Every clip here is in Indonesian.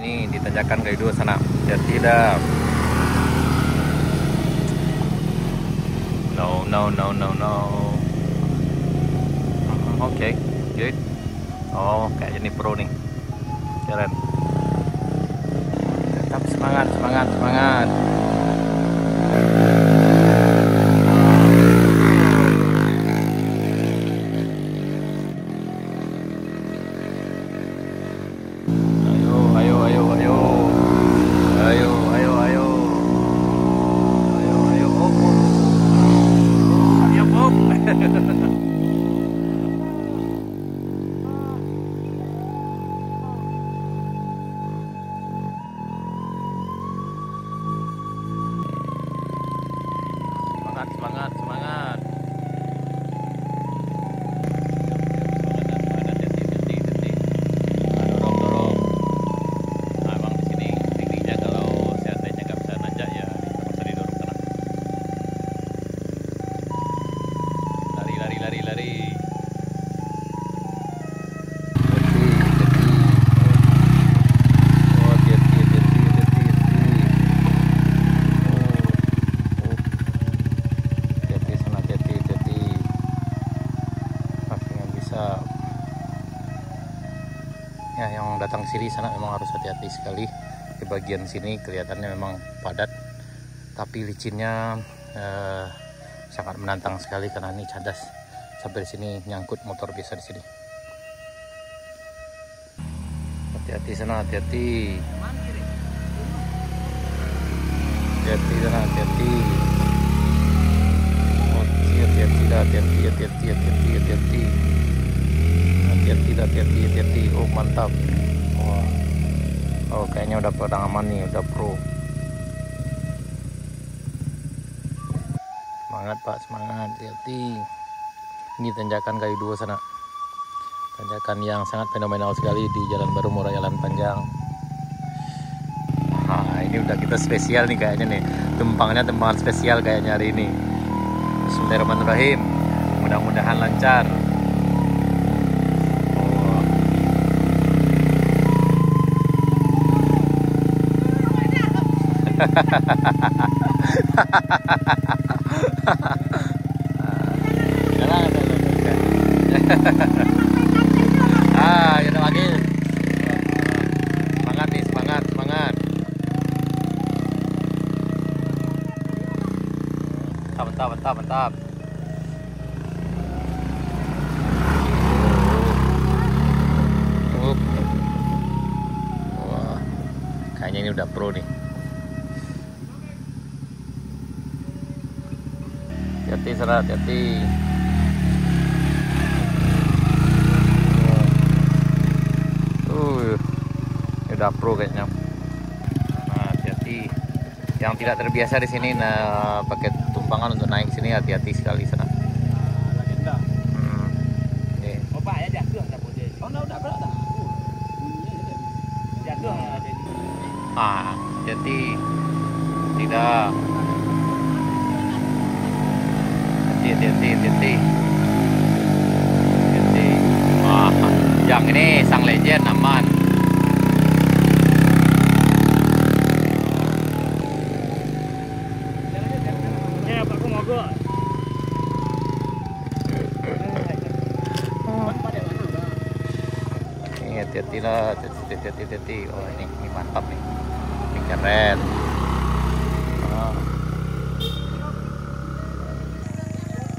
Ini di tanjakan Kaido sana. Ya tidak. No. Oke, good. Oh, kayak ini pro nih. Keren. Tetap semangat. Semangat. Dorong. Nah, emang di sini tingginya kalau seandainya nggak bisa nanjak ya bisa didorong tenang. Lari. Ya, yang datang sini sana memang harus hati-hati sekali. Di bagian sini kelihatannya memang padat, tapi licinnya sangat menantang sekali karena ini cadas. Sampai di sini nyangkut motor biasa di sini. Hati-hati sana, hati-hati. Hati-hati sana, hati-hati. Hati-hati. Oh, mantap. Oh, kayaknya udah pedang aman nih, udah pro. Semangat Pak, semangat. Hati-hati. Ini tanjakan Kaido sana. Tanjakan yang sangat fenomenal sekali di Jalan Baru Muara Jalan Panjang. Nah, ini udah kita spesial nih kayaknya nih. Tempangan spesial kayaknya hari ini. Bismillahirrahmanirrahim. Mudah-mudahan lancar. Ya udah lagi. Semangat nih, semangat. Mantap. Wah, kayaknya ini udah pro nih. Hati-hati sana, hati-hati. Udah pro kayaknya. Nah, hati-hati. Yang tidak terbiasa di sini pakai tumpangan untuk naik sini, hati-hati sekali sana. Hati-hati. Tidak. Hati-hati. Wah, yang ini sang legend aman. Hati-hati lah, hati-hati. Oh, ini mantap nih. Ini keren.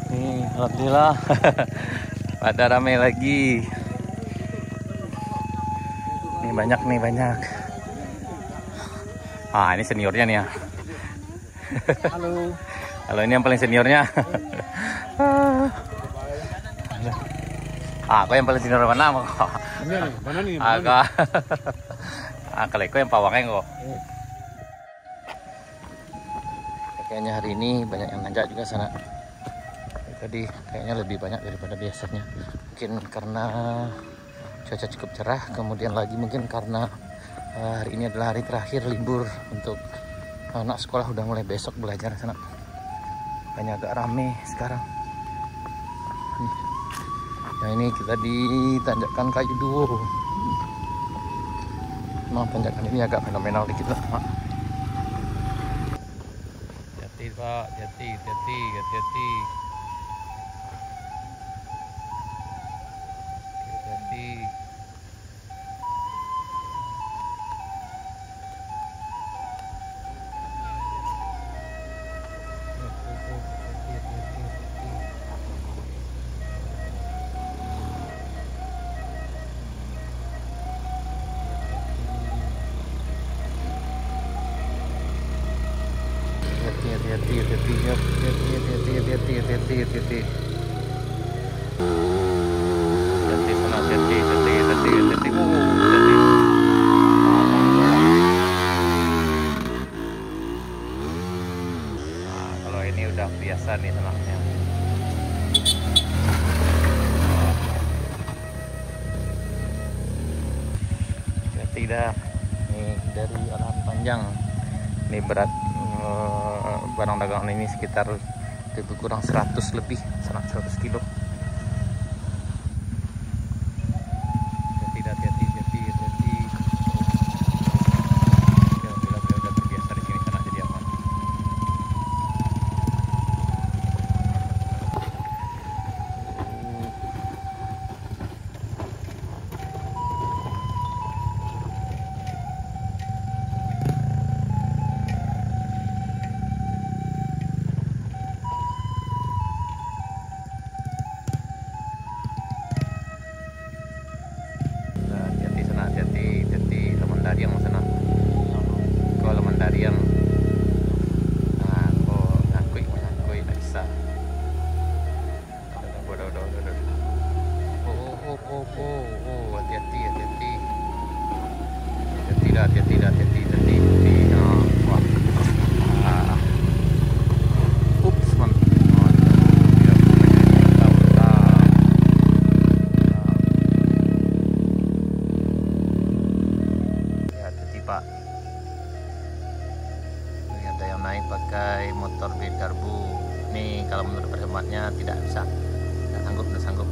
Nih, alhamdulillah. Pada ramai lagi. Nih banyak. Ini seniornya nih ya. Halo, ini yang paling seniornya. Aku yang paling senior mana kok? Mana nih? Kalau aku yang pawangnya kok. Kayaknya hari ini banyak yang nanjak juga sana. Tadi kayaknya lebih banyak daripada biasanya. Mungkin karena cuaca cukup cerah, kemudian lagi mungkin karena hari ini adalah hari terakhir libur untuk anak sekolah, udah mulai besok belajar sana. Banyak agak rame sekarang. Nah ini kita di tanjakan Kayu Duo. Memang tanjakan ini agak fenomenal dikit lah, Mak. Hati-hati Pak, hati-hati. Hati-hati. Hati-hati. Sana, hati-hati. Nah, kalau ini udah biasa nih senangnya. Hati dah. Nih dari Arahan Panjang. Ini berat barang dagangan ini sekitar lebih kurang 100 lebih, 100 kilo. Hati-hati. Alhamdulillah beliau udah terbiasa di sini sana, jadi aman. Hati-hati teman Dariang sana. Kau teman Dariang. Nah, kau ngakui tak bisa. Udah. Oh, hati-hati. Hati-hati. Wah. Ups, man. Pak, ini ada yang naik pakai motor bed karbu. Nih kalau menurut perhematnya tidak bisa, nggak sanggup.